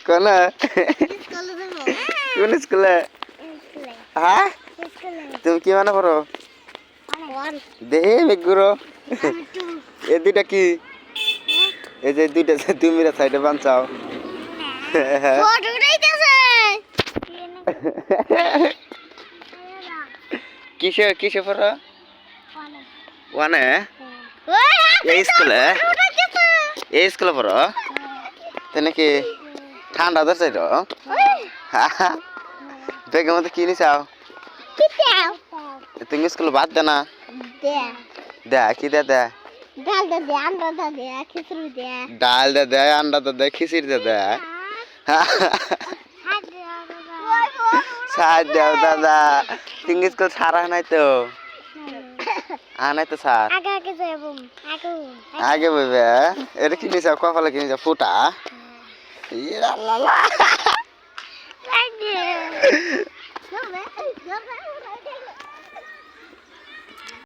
কোন কোন স্কুলে হ্যাঁ তুমি কি মনে করো দেহে মেঘগুরো এই দুইটা কি এই যে দুইটা তুমি সাইডে বাঁচাও কিসে কিসে পড়ো ওয়ানে এই স্কুলে পড়ো তাই নাকি ঠান্ডা ধরছে তো বেগের মধ্যে কি নিছাও তুমি স্কুলে বাদ দে না দে কি দে দে ডাল দে দে আন্ডা দে দে খিচুড়ি দে দে সার দেও দাদা তুমি স্কুল সারা নাই তো আনাই তো স্যার আগে বলবে এটা কি নিছাও কপালে কি নিছাও ফুটা